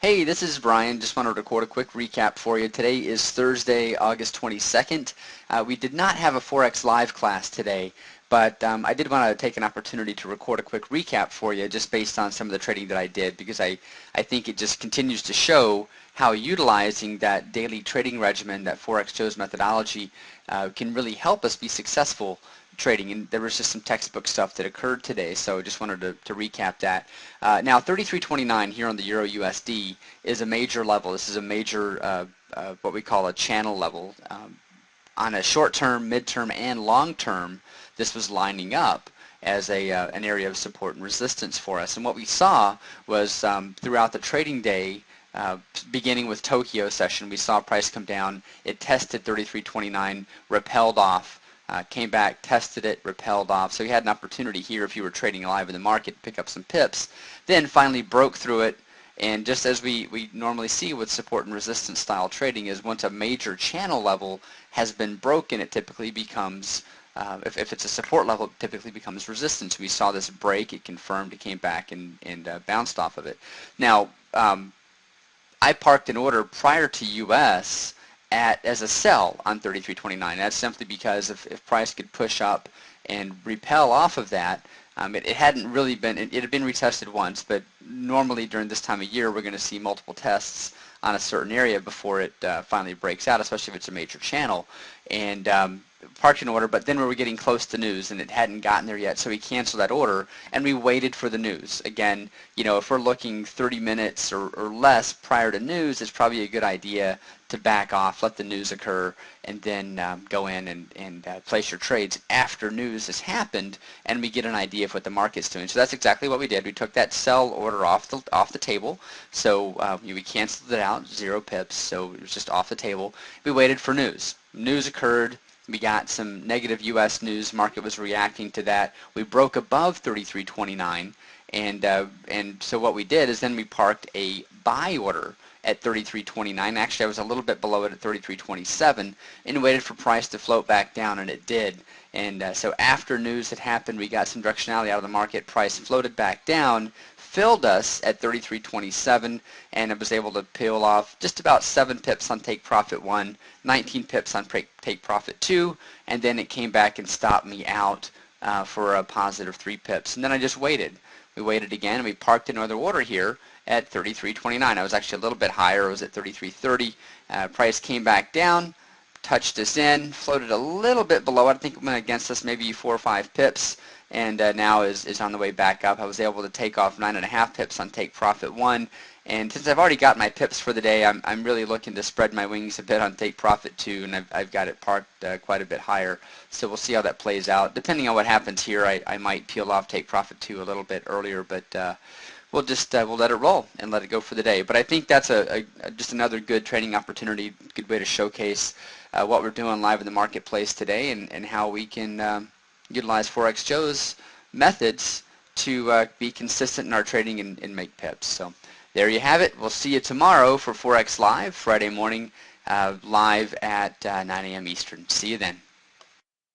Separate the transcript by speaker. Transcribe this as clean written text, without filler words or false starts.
Speaker 1: Hey, this is Brian. Just wanted to record a quick recap for you. Today is Thursday, August 22nd. We did not have a Forex Live class today, but I did want to take an opportunity to record a quick recap for you just based on some of the trading that I did, because I think it just continues to show how utilizing that daily trading regimen, that Forex Joe's methodology, can really help us be successful trading. And there was just some textbook stuff that occurred today, so I just wanted to recap that. Now 33.29 here on the Euro USD is a major level. This is a major what we call a channel level. On a short term, mid-term, and long term, this was lining up as an area of support and resistance for us. And what we saw was throughout the trading day, beginning with Tokyo session, we saw price come down. It tested 33.29, repelled off. Came back, tested it, repelled off. So you had an opportunity here if you were trading live in the market to pick up some pips. Then finally broke through it, and just as we normally see with support and resistance style trading, is once a major channel level has been broken, it typically becomes, if it's a support level, it typically becomes resistance. We saw this break, it confirmed, it came back and bounced off of it. Now, I parked an order prior to US as a sell on 33.29. That's simply because if price could push up and repel off of that, it hadn't really been, it had been retested once, but normally during this time of year we're going to see multiple tests on a certain area before it finally breaks out, especially if it's a major channel. And parked an order, but then we were getting close to news and it hadn't gotten there yet, so we canceled that order and we waited for the news. Again, you know, if we're looking 30 minutes or less prior to news, it's probably a good idea to back off, let the news occur, and then go in and place your trades after news has happened and we get an idea of what the market's doing. So that's exactly what we did. We took that sell order off the table, so we canceled it out, 0 pips, so it was just off the table. We waited for news. News occurred. We got some negative U.S. news. Market was reacting to that. We broke above 33.29, and so what we did is then we parked a buy order at 33.29. Actually, I was a little bit below it at 33.27, and waited for price to float back down, and it did. And so after news had happened, we got some directionality out of the market. Price floated back down, filled us at 33.27, and it was able to peel off just about 7 pips on take profit 1, 19 pips on take profit 2, and then it came back and stopped me out for a positive 3 pips. And then I just waited. We waited again, and we parked another order here at 33.29. I was actually a little bit higher. I was at 33.30. Price came back down, touched us in, floated a little bit below. I think it went against us maybe 4 or 5 pips, and now is on the way back up. I was able to take off 9.5 pips on take profit 1, and since I've already got my pips for the day, I'm really looking to spread my wings a bit on take profit 2, and I've got it parked quite a bit higher. So we'll see how that plays out. Depending on what happens here, I might peel off take profit 2 a little bit earlier, but we'll just we'll let it roll and let it go for the day. But I think that's just another good trading opportunity, good way to showcase what we're doing live in the marketplace today, and how we can utilize Forex Joe's methods to be consistent in our trading and make pips. So there you have it. We'll see you tomorrow for Forex Live, Friday morning, live at 9 a.m. Eastern. See you then.